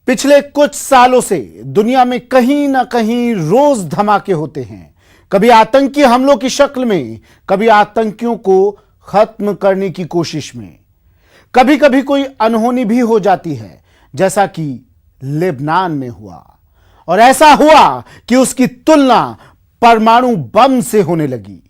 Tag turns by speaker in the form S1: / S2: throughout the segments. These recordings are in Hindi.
S1: पिछले कुछ सालों से दुनिया में कहीं ना कहीं रोज धमाके होते हैं। कभी आतंकी हमलों की शक्ल में, कभी आतंकियों को खत्म करने की कोशिश में, कभी कभी कोई अनहोनी भी हो जाती है, जैसा कि लेबनान में हुआ। और ऐसा हुआ कि उसकी तुलना परमाणु बम से होने लगी।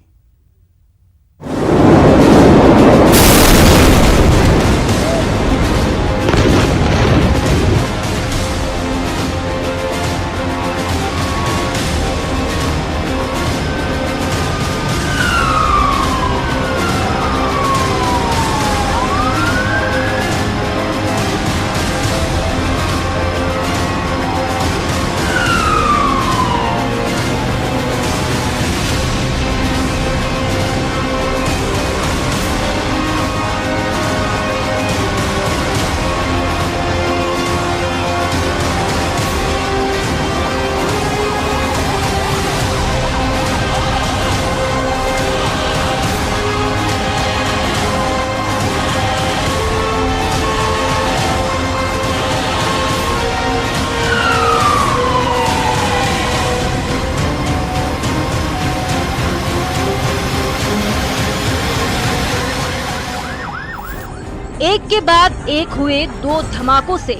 S2: एक के बाद एक हुए दो धमाकों से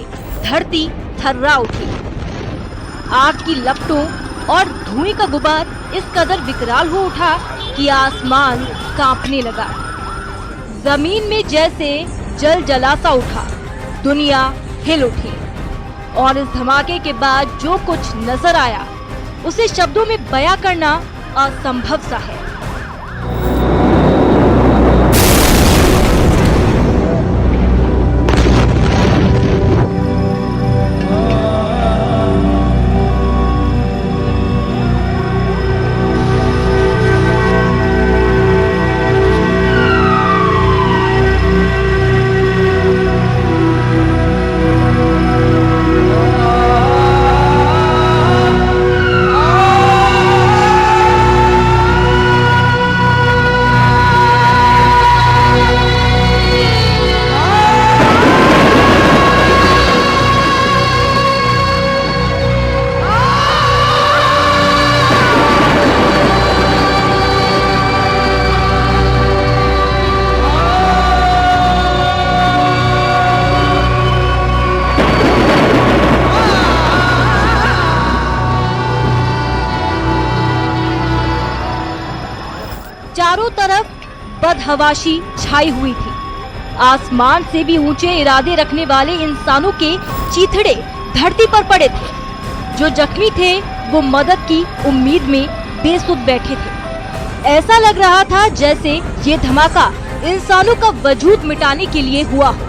S2: धरती थर्रा उठी। आग की लपटों और धुएं का गुबार इस कदर विकराल हो उठा कि आसमान कांपने लगा। जमीन में जैसे जल जलासा उठा, दुनिया हिल उठी। और इस धमाके के बाद जो कुछ नजर आया उसे शब्दों में बयां करना असंभव सा है। चारों तरफ बदहवाशी छाई हुई थी। आसमान से भी ऊंचे इरादे रखने वाले इंसानों के चीथड़े धरती पर पड़े थे। जो जख्मी थे वो मदद की उम्मीद में बेसुध बैठे थे। ऐसा लग रहा था जैसे ये धमाका इंसानों का वजूद मिटाने के लिए हुआ हो।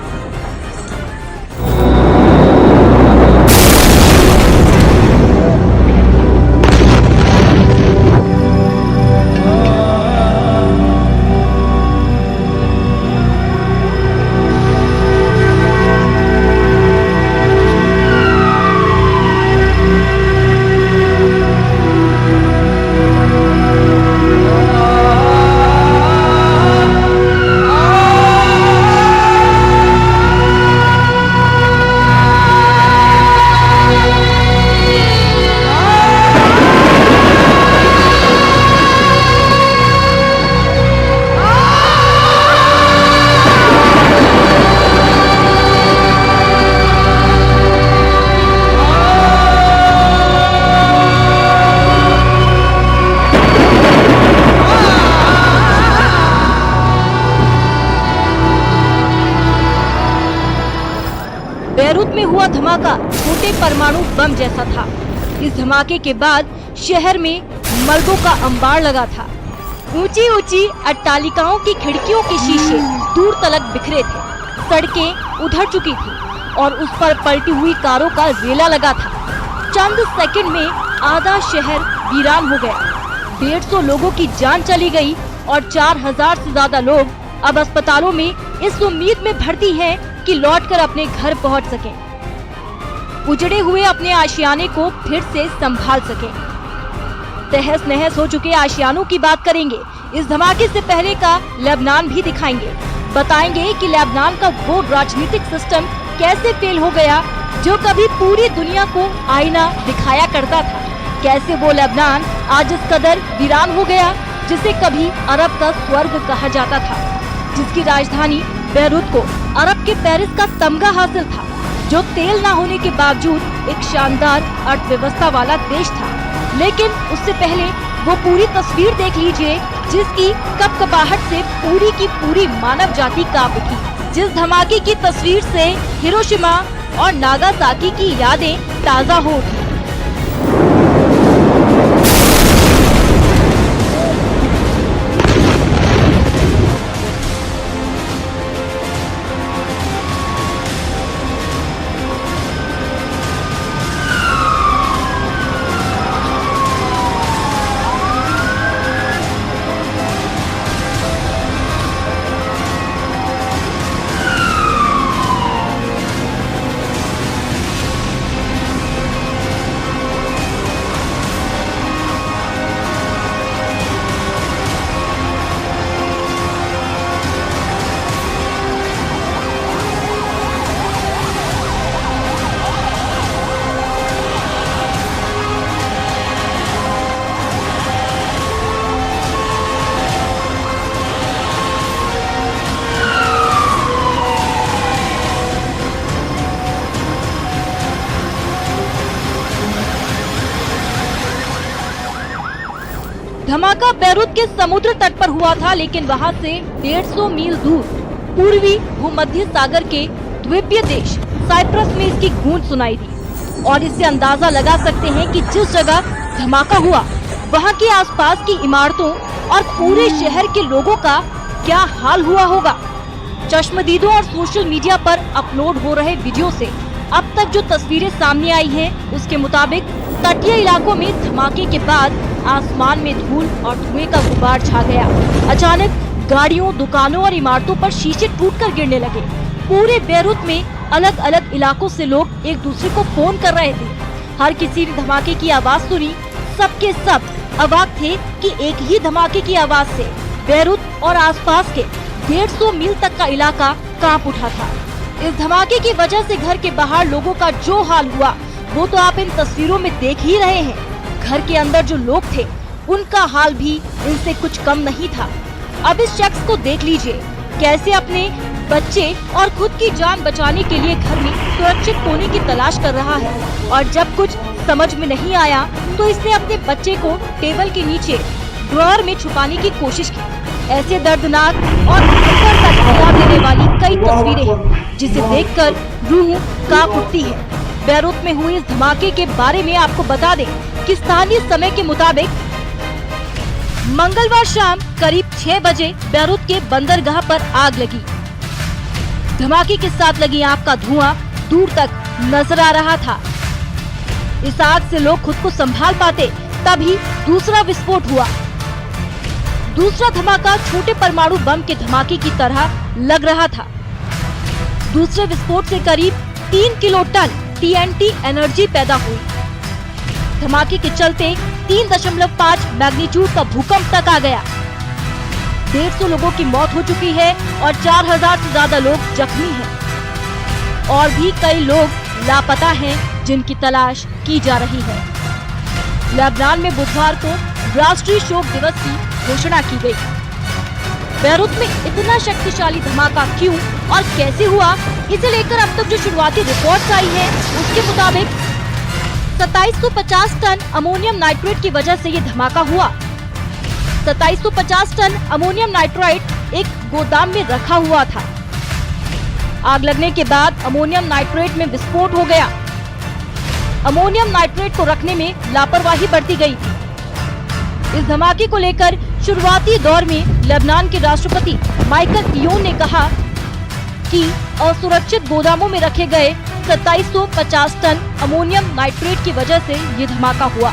S2: बेरूत में हुआ धमाका छोटे परमाणु बम जैसा था। इस धमाके के बाद शहर में मलबों का अंबार लगा था। ऊंची ऊंची अट्टालिकाओं की खिड़कियों के शीशे दूर तलक बिखरे थे। सड़कें उधड़ चुकी थी और उस पर पलटी हुई कारों का रेला लगा था। चंद सेकंड में आधा शहर वीरान हो गया। 150 लोगों की जान चली गई और 4000 से ज्यादा लोग अब अस्पतालों में इस उम्मीद में भर्ती हैं कि लौटकर अपने घर पहुंच सकें। उजड़े हुए अपने आशियाने को फिर से संभाल सकें। तहस नहस हो चुके आशियानों की बात करेंगे। इस धमाके से पहले का लेबनान भी दिखाएंगे। बताएंगे कि लेबनान का वो राजनीतिक सिस्टम कैसे फेल हो गया जो कभी पूरी दुनिया को आईना दिखाया करता था, कैसे वो लेबनान आज इस कदर वीरान हो गया, जिसे कभी अरब का स्वर्ग कहा जाता था, जिसकी राजधानी बेरूत को अरब के पेरिस का तमगा हासिल था, जो तेल न होने के बावजूद एक शानदार अर्थव्यवस्था वाला देश था। लेकिन उससे पहले वो पूरी तस्वीर देख लीजिए, जिसकी कपकपाहट से पूरी की पूरी मानव जाति कांप उठी। जिस धमाके की तस्वीर से हिरोशिमा और नागासाकी की यादें ताज़ा हो उठी। धमाका बेरूत के समुद्र तट पर हुआ था, लेकिन वहां से 150 मील दूर पूर्वी भूमध्य सागर के द्वीपीय देश साइप्रस में इसकी गूंज सुनाई दी। और इससे अंदाजा लगा सकते हैं कि जिस जगह धमाका हुआ वहां के आसपास की इमारतों और पूरे शहर के लोगों का क्या हाल हुआ होगा। चश्मदीदों और सोशल मीडिया पर अपलोड हो रहे वीडियो से अब तक जो तस्वीरें सामने आई हैं, उसके मुताबिक तटीय इलाकों में धमाके के बाद आसमान में धूल और धुएं का गुबार छा गया। अचानक गाड़ियों, दुकानों और इमारतों पर शीशे टूटकर गिरने लगे। पूरे बेरूत में अलग अलग इलाकों से लोग एक दूसरे को फोन कर रहे थे। हर किसी ने धमाके की आवाज सुनी। सबके सब अवाक थे कि एक ही धमाके की आवाज से बेरूत और आसपास के 150 मील तक का इलाका कांप उठा था। इस धमाके की वजह से घर के बाहर लोगों का जो हाल हुआ वो तो आप इन तस्वीरों में देख ही रहे हैं। घर के अंदर जो लोग थे उनका हाल भी इनसे कुछ कम नहीं था। अब इस शख्स को देख लीजिए, कैसे अपने बच्चे और खुद की जान बचाने के लिए घर में सुरक्षित कोने की तलाश कर रहा है। और जब कुछ समझ में नहीं आया तो इसने अपने बच्चे को टेबल के नीचे ड्रॉअर में छुपाने की कोशिश की। ऐसे दर्दनाक और हिला देने वाली कई तस्वीरें हैं, जिसे देखकर रूह कांप उठती है। बेरूत में हुए इस धमाके के बारे में आपको बता दें कि स्थानीय समय के मुताबिक मंगलवार शाम करीब 6 बजे बेरूत के बंदरगाह पर आग लगी। धमाके के साथ लगी आग का धुआं दूर तक नजर आ रहा था। इस आग से लोग खुद को संभाल पाते, तभी दूसरा विस्फोट हुआ। दूसरा धमाका छोटे परमाणु बम के धमाके की तरह लग रहा था। दूसरे विस्फोट से करीब 3 किलो टन TNT एनर्जी पैदा हुई। धमाके के चलते 3.5 मैग्नीट्यूड का भूकंप तक आ गया। 150 लोगों की मौत हो चुकी है और 4000 से ज्यादा लोग जख्मी हैं। और भी कई लोग लापता हैं, जिनकी तलाश की जा रही है। लेबनान में बुधवार को राष्ट्रीय शोक दिवस की घोषणा की गई। बेरूत में इतना शक्तिशाली धमाका क्यों और कैसे हुआ, इसे लेकर अब तक जो शुरुआती रिपोर्ट्स आई है, उसके मुताबिक 2750 टन अमोनियम नाइट्रेट की वजह से ये धमाका हुआ। 2750 टन अमोनियम नाइट्रेट एक गोदाम में रखा हुआ था। आग लगने के बाद अमोनियम नाइट्रेट में विस्फोट हो गया। अमोनियम नाइट्रेट को रखने में लापरवाही बरती गई थी। इस धमाके को लेकर शुरुआती दौर में लेबनान के राष्ट्रपति माइकल इयोन ने कहा कि असुरक्षित गोदामों में रखे गए 2750 टन अमोनियम नाइट्रेट की वजह से ये धमाका हुआ।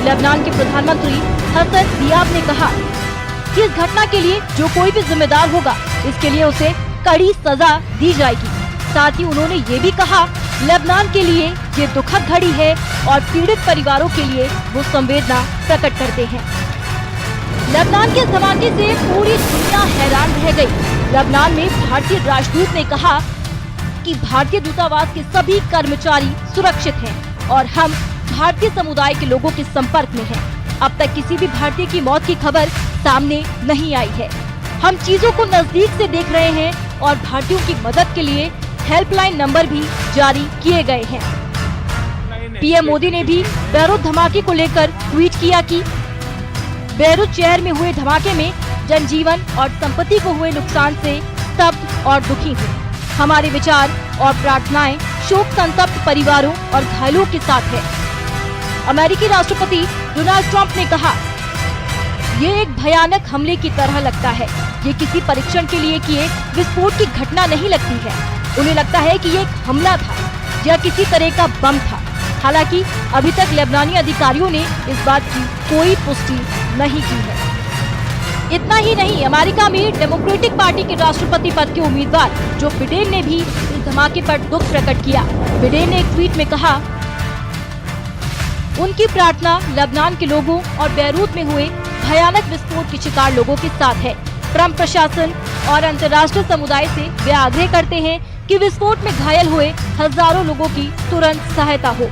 S2: लेबनान के प्रधानमंत्री हसन दियाब ने कहा कि इस घटना के लिए जो कोई भी जिम्मेदार होगा, इसके लिए उसे कड़ी सजा दी जाएगी। साथ ही उन्होंने ये भी कहा, लेबनान के लिए ये दुखद घड़ी है और पीड़ित परिवारों के लिए वो संवेदना प्रकट करते हैं। लेबनान के धमाके से पूरी दुनिया हैरान रह गई। लेबनान में भारतीय राजदूत ने कहा कि भारतीय दूतावास के सभी कर्मचारी सुरक्षित हैं और हम भारतीय समुदाय के लोगों के संपर्क में हैं। अब तक किसी भी भारतीय की मौत की खबर सामने नहीं आई है। हम चीजों को नजदीक से देख रहे हैं और भारतीयों की मदद के लिए हेल्पलाइन नंबर भी जारी किए गए हैं। पीएम मोदी ने भी बेरूत धमाके को लेकर ट्वीट किया कि बेरूत शहर में हुए धमाके में जनजीवन और संपत्ति को हुए नुकसान से स्तब्ध और दुखी हूँ। हमारे विचार और प्रार्थनाएं शोक संतप्त परिवारों और घायलों के साथ है। अमेरिकी राष्ट्रपति डोनाल्ड ट्रंप ने कहा, ये एक भयानक हमले की तरह लगता है। ये किसी परीक्षण के लिए किए विस्फोट की घटना नहीं लगती है। उन्हें लगता है कि ये एक हमला था या किसी तरह का बम था। हालांकि अभी तक लेबनानी अधिकारियों ने इस बात की कोई पुष्टि नहीं की है। इतना ही नहीं, अमेरिका में डेमोक्रेटिक पार्टी के राष्ट्रपति पद के उम्मीदवार जो बिडेन ने भी इस धमाके पर दुख प्रकट किया। बिडेन ने एक ट्वीट में कहा, उनकी प्रार्थना लेबनान के लोगों और बेरूत में हुए भयानक विस्फोट के शिकार लोगों के साथ है। ट्रंप प्रशासन और अंतर्राष्ट्रीय समुदाय से वे आग्रह करते हैं कि विस्फोट में घायल हुए हजारों लोगों की तुरंत सहायता हो।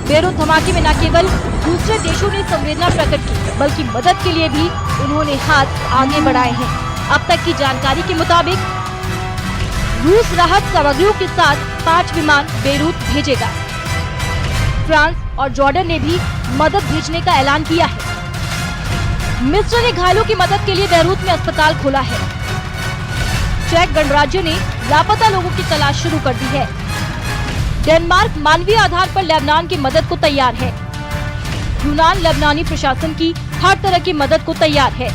S2: बेरूत धमाके में न केवल दूसरे देशों ने संवेदना प्रकट की, बल्कि मदद के लिए भी उन्होंने हाथ आगे बढ़ाए हैं। अब तक की जानकारी के मुताबिक रूस राहत सामग्रियों के साथ 5 विमान बेरूत भेजेगा। फ्रांस और जॉर्डन ने भी मदद भेजने का ऐलान किया है। मिस्र ने घायलों की मदद के लिए बेरूत में अस्पताल खोला है। चेक गणराज्य ने लापता लोगों की तलाश शुरू कर दी है। डेनमार्क मानवीय आधार पर लेबनान की मदद को तैयार है। यूनान लेबनानी प्रशासन की हर तरह की मदद को तैयार है।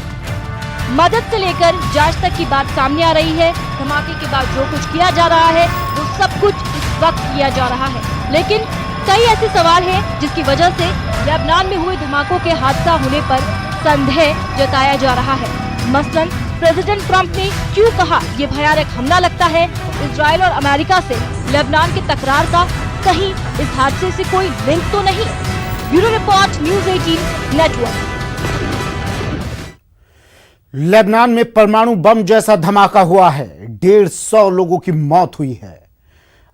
S2: मदद से लेकर जांच तक की बात सामने आ रही है। धमाके के बाद जो कुछ किया जा रहा है वो सब कुछ इस वक्त किया जा रहा है, लेकिन कई ऐसे सवाल हैं जिसकी वजह से लेबनान में हुए धमाकों के हादसा होने पर संदेह जताया जा रहा है। मसलन प्रेसिडेंट ट्रंप ने क्यों कहा ये भयानक हमला लगता है। इजराइल और अमेरिका से लेबनान के तकरार का कहीं इस हादसे से कोई लिंक तो नहीं। Bureau report, news 18 network.
S1: Lebanon में परमाणु बम जैसा धमाका हुआ है। 150 लोगों की मौत हुई है।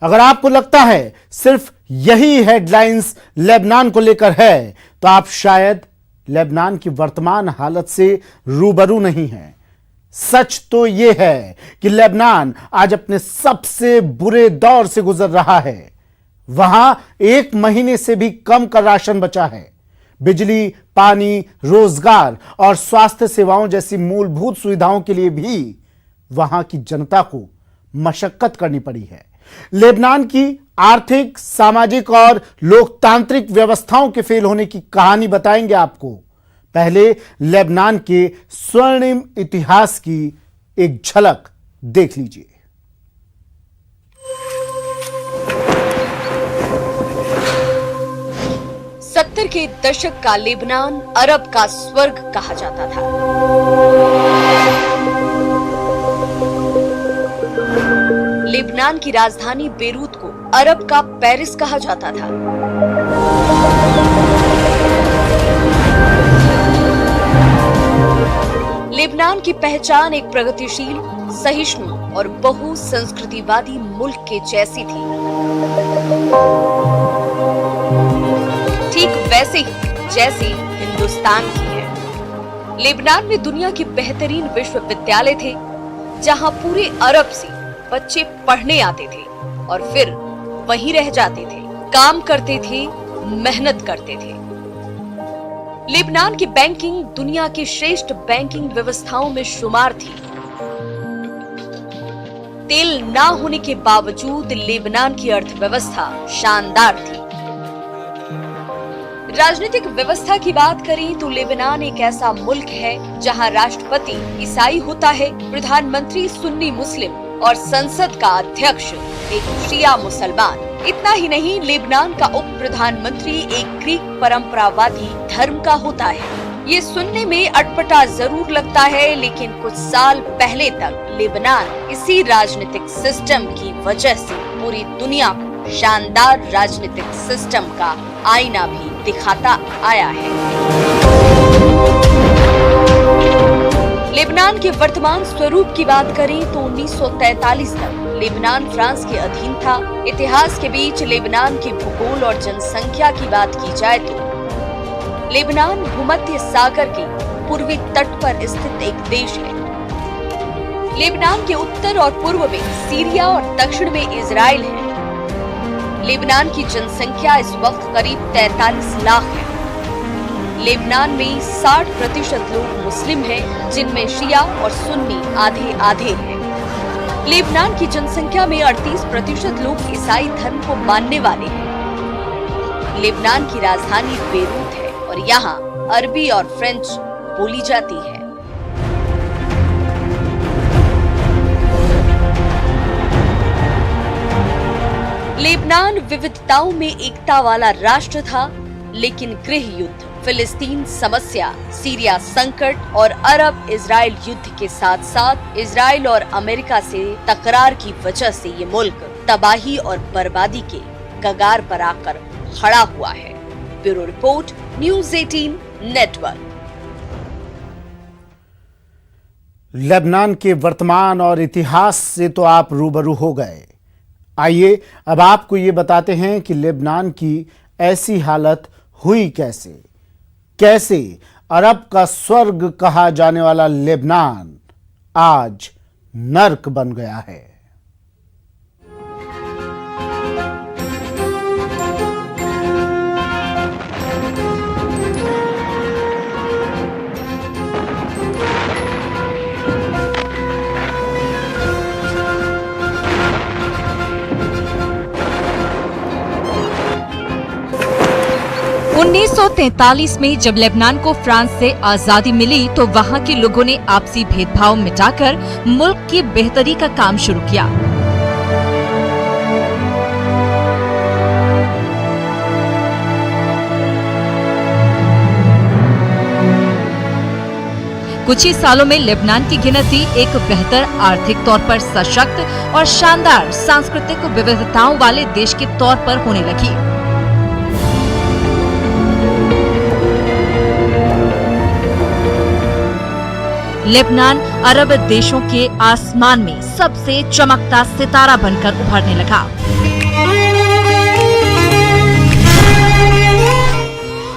S1: अगर आपको लगता है सिर्फ यही हेडलाइंस लेबनान को लेकर है, तो आप शायद लेबनान की वर्तमान हालत से रूबरू नहीं हैं। सच तो यह है कि लेबनान आज अपने सबसे बुरे दौर से गुजर रहा है। वहां 1 महीने से भी कम का राशन बचा है। बिजली, पानी, रोजगार और स्वास्थ्य सेवाओं जैसी मूलभूत सुविधाओं के लिए भी वहां की जनता को मशक्कत करनी पड़ी है। लेबनान की आर्थिक, सामाजिक और लोकतांत्रिक व्यवस्थाओं के फेल होने की कहानी बताएंगे आपको। पहले लेबनान के स्वर्णिम इतिहास की एक झलक देख लीजिए।
S3: सत्तर के दशक का लेबनान अरब का स्वर्ग कहा जाता था। लेबनान की राजधानी बेरूत को अरब का पेरिस कहा जाता था। लेबनान की पहचान एक प्रगतिशील, सहिष्णु और बहुसंस्कृतिवादी मुल्क के जैसी थी। ठीक वैसे ही जैसी हिंदुस्तान की है। लेबनान में दुनिया के बेहतरीन विश्वविद्यालय थे, जहां पूरे अरब से बच्चे पढ़ने आते थे और फिर वहीं रह जाते थे, काम करते थे, मेहनत करते थे। लेबनान की बैंकिंग दुनिया की श्रेष्ठ बैंकिंग व्यवस्थाओं में शुमार थी। तेल ना होने के बावजूद लेबनान की अर्थव्यवस्था शानदार थी। राजनीतिक व्यवस्था की बात करें तो लेबनान एक ऐसा मुल्क है जहां राष्ट्रपति ईसाई होता है, प्रधानमंत्री सुन्नी मुस्लिम और संसद का अध्यक्ष एक शिया मुसलमान। इतना ही नहीं, लेबनान का उप प्रधानमंत्री एक ग्रीक परंपरावादी धर्म का होता है। ये सुनने में अटपटा जरूर लगता है, लेकिन कुछ साल पहले तक लेबनान इसी राजनीतिक सिस्टम की वजह से पूरी दुनिया को शानदार राजनीतिक सिस्टम का आईना भी दिखाता आया है। लेबनान लेबनान के वर्तमान स्वरूप की बात करें तो 1943 तक लेबनान फ्रांस के अधीन था। इतिहास के बीच लेबनान के भूगोल और जनसंख्या की बात की जाए तो लेबनान भूमध्य सागर के पूर्वी तट पर स्थित एक देश है। लेबनान के उत्तर और पूर्व में सीरिया और दक्षिण में इजराइल है। लेबनान की जनसंख्या इस वक्त करीब 43 लाख है। लेबनान में 60% लोग मुस्लिम हैं, जिनमें शिया और सुन्नी आधे आधे हैं। लेबनान की जनसंख्या में 38% लोग ईसाई धर्म को मानने वाले हैं। लेबनान की राजधानी बेरूत है और यहाँ अरबी और फ्रेंच बोली जाती है। लेबनान विविधताओं में एकता वाला राष्ट्र था, लेकिन गृह युद्ध, फिलिस्तीन समस्या, सीरिया संकट और अरब इजराइल युद्ध के साथ साथ इजराइल और अमेरिका से तकरार की वजह से ये मुल्क तबाही और बर्बादी के कगार पर आकर खड़ा हुआ है। Bureau report, news 18 network.
S1: Lebanon के वर्तमान और इतिहास से तो आप रूबरू हो गए। आइए अब आपको ये बताते हैं कि लेबनान की ऐसी हालत हुई कैसे। कैसे अरब का स्वर्ग कहा जाने वाला लेबनान आज नर्क बन गया है।
S2: 1943 में जब लेबनान को फ्रांस से आजादी मिली तो वहां के लोगों ने आपसी भेदभाव मिटाकर मुल्क की बेहतरी का काम शुरू किया। कुछ ही सालों में लेबनान की गिनती एक बेहतर आर्थिक तौर पर सशक्त और शानदार सांस्कृतिक विविधताओं वाले देश के तौर पर होने लगी। लेबनान अरब देशों के आसमान में सबसे चमकता सितारा बनकर उभरने लगा।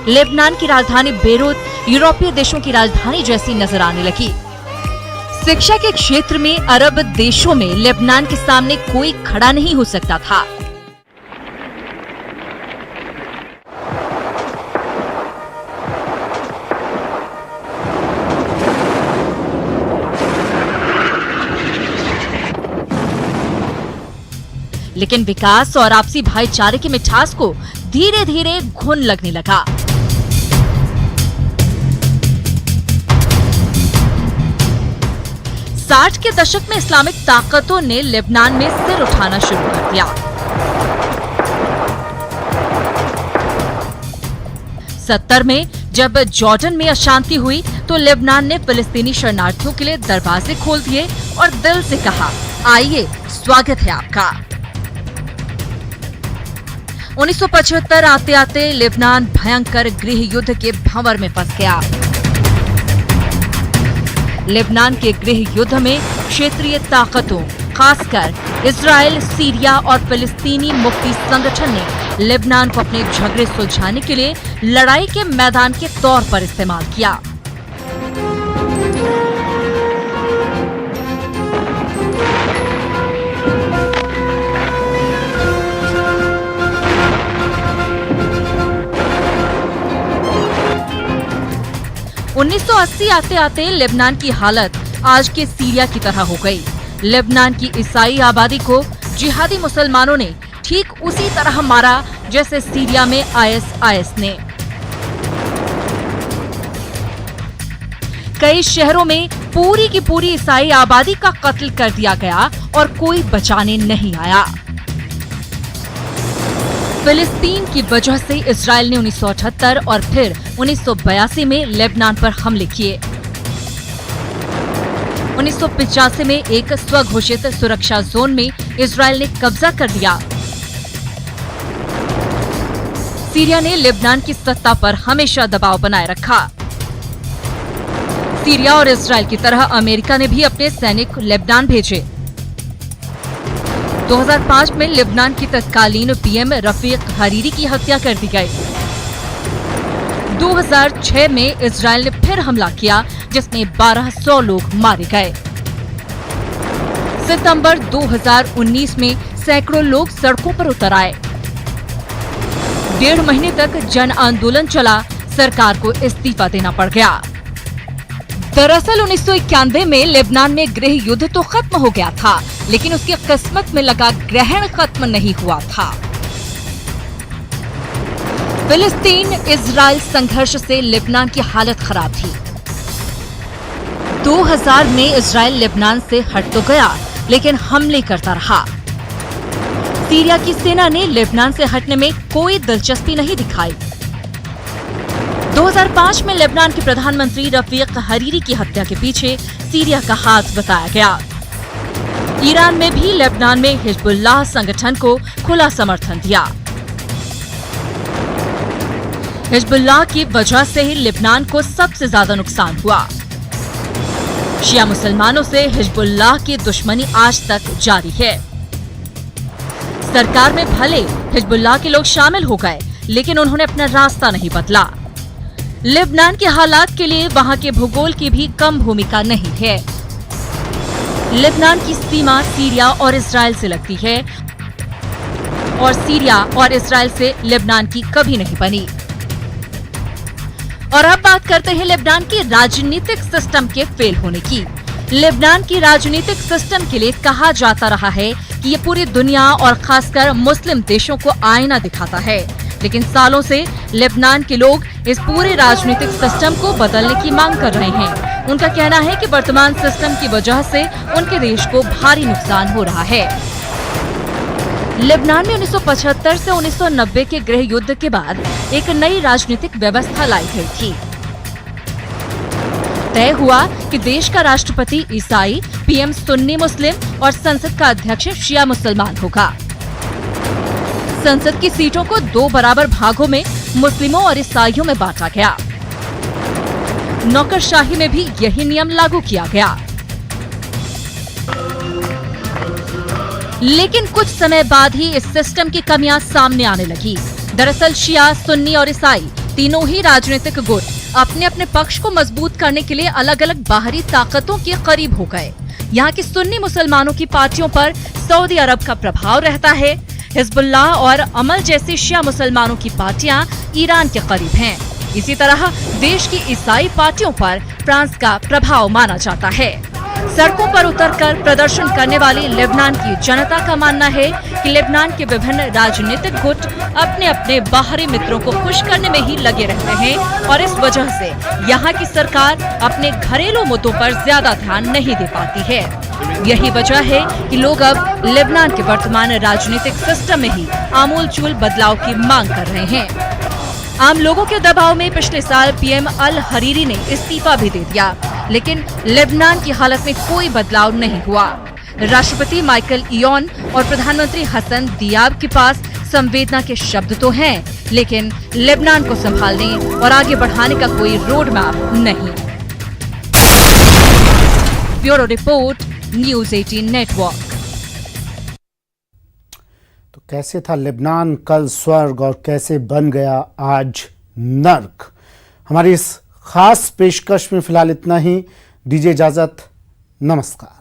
S2: लेबनान की राजधानी बेरूत यूरोपीय देशों की राजधानी जैसी नजर आने लगी। शिक्षा के क्षेत्र में अरब देशों में लेबनान के सामने कोई खड़ा नहीं हो सकता था। लेकिन विकास और आपसी भाईचारे की मिठास को धीरे धीरे घुन लगने लगा। साठ के दशक में इस्लामिक ताकतों ने लेबनान में सिर उठाना शुरू कर दिया। 70 में जब जॉर्डन में अशांति हुई तो लेबनान ने फिलिस्तीनी शरणार्थियों के लिए दरवाजे खोल दिए और दिल से कहा, आइए, स्वागत है आपका। 1975 आते आते लेबनान भयंकर गृह युद्ध के भंवर में फंस गया। लेबनान के गृह युद्ध में क्षेत्रीय ताकतों, खासकर इजराइल, सीरिया और फिलिस्तीनी मुक्ति संगठन ने लेबनान को अपने झगड़े सुलझाने के लिए लड़ाई के मैदान के तौर पर इस्तेमाल किया। उन्नीस 1980 आते आते लेबनान की हालत आज के सीरिया की तरह हो गई। लेबनान की ईसाई आबादी को जिहादी मुसलमानों ने ठीक उसी तरह मारा जैसे सीरिया में आईएस ने। कई शहरों में पूरी की पूरी ईसाई आबादी का कत्ल कर दिया गया और कोई बचाने नहीं आया। फिलिस्तीन की वजह से इजराइल ने 1978 और फिर 1982 में लेबनान पर हमले किए। 1985 में एक स्वघोषित सुरक्षा जोन में इजराइल ने कब्जा कर लिया। सीरिया ने लेबनान की सत्ता पर हमेशा दबाव बनाए रखा।
S4: सीरिया और इजराइल की तरह अमेरिका ने भी अपने सैनिक लेबनान भेजे। 2005 में लेबनान की तत्कालीन पीएम रफीक हरीरी की हत्या कर दी गई। 2006 में इजराइल ने फिर हमला किया, जिसमें 1200 लोग मारे गए। सितंबर 2019 में सैकड़ों लोग सड़कों पर उतर आए। 1.5 महीने तक जन आंदोलन चला, सरकार को इस्तीफा देना पड़ गया। दरअसल 1991 में लेबनान में गृह युद्ध तो खत्म हो गया था, लेकिन उसकी किस्मत में लगा ग्रहण खत्म नहीं हुआ था। फिलिस्तीन इजराइल संघर्ष से लेबनान की हालत खराब थी। 2000 में इजराइल लेबनान से हट तो गया, लेकिन हमले करता रहा। सीरिया की सेना ने लेबनान से हटने में कोई दिलचस्पी नहीं दिखाई। 2005 में लेबनान के प्रधानमंत्री रफीक हरीरी की हत्या के पीछे सीरिया का हाथ बताया गया। ईरान में भी लेबनान में हिजबुल्लाह संगठन को खुला समर्थन दिया। हिजबुल्लाह की वजह से ही लेबनान को सबसे ज्यादा नुकसान हुआ। शिया मुसलमानों से हिजबुल्लाह की दुश्मनी आज तक जारी है। सरकार में भले हिजबुल्लाह के लोग शामिल हो गए, लेकिन उन्होंने अपना रास्ता नहीं बदला। लेबनान के हालात के लिए वहां के भूगोल की भी कम भूमिका नहीं है। लेबनान की सीमा सीरिया और इजराइल से लगती है और सीरिया और इजराइल से लेबनान की कभी नहीं बनी। और अब बात करते हैं लेबनान के राजनीतिक सिस्टम के फेल होने की। लेबनान की राजनीतिक सिस्टम के लिए कहा जाता रहा है कि ये पूरी दुनिया और खासकर मुस्लिम देशों को आईना दिखाता है, लेकिन सालों से लेबनान के लोग इस पूरे राजनीतिक सिस्टम को बदलने की मांग कर रहे हैं। उनका कहना है कि वर्तमान सिस्टम की वजह से उनके देश को भारी नुकसान हो रहा है। लेबनान में 1975 से 1990 के गृह युद्ध के बाद एक नई राजनीतिक व्यवस्था लाई गई थी। तय हुआ कि देश का राष्ट्रपति ईसाई, पीएम सुन्नी मुस्लिम और संसद का अध्यक्ष शिया मुसलमान होगा। संसद की सीटों को 2 बराबर भागों में मुस्लिमों और ईसाइयों में बांटा गया। नौकरशाही में भी यही नियम लागू किया गया। लेकिन कुछ समय बाद ही इस सिस्टम की कमियां सामने आने लगी। दरअसल शिया, सुन्नी और ईसाई तीनों ही राजनीतिक गुट अपने अपने पक्ष को मजबूत करने के लिए अलग अलग बाहरी ताकतों के करीब हो गए। यहाँ की सुन्नी मुसलमानों की पार्टियों पर सऊदी अरब का प्रभाव रहता है। हिजबुल्लाह और अमल जैसी शिया मुसलमानों की पार्टियां ईरान के करीब हैं। इसी तरह देश की ईसाई पार्टियों पर फ्रांस का प्रभाव माना जाता है। सड़कों पर उतरकर प्रदर्शन करने वाली लेबनान की जनता का मानना है कि लेबनान के विभिन्न राजनीतिक गुट अपने अपने बाहरी मित्रों को खुश करने में ही लगे रहते हैं और इस वजह से यहाँ की सरकार अपने घरेलू मुद्दों पर ज्यादा ध्यान नहीं दे पाती है। यही वजह है कि लोग अब लेबनान के वर्तमान राजनीतिक सिस्टम में ही आमूलचूल बदलाव की मांग कर रहे हैं। आम लोगों के दबाव में पिछले साल पीएम अल हरीरी ने इस्तीफा भी दे दिया, लेकिन लेबनान की हालत में कोई बदलाव नहीं हुआ। राष्ट्रपति माइकल इयोन और प्रधानमंत्री हसन दियाब के पास संवेदना के शब्द तो हैं, लेकिन लेबनान को संभालने और आगे बढ़ाने का कोई रोड मैप नहीं। Bureau report, news 18 network.
S1: तो कैसे था लेबनान कल स्वर्ग और कैसे बन गया आज नर्क। हमारी इस खास पेशकश में फिलहाल इतना ही। दीजिए इजाजत, नमस्कार।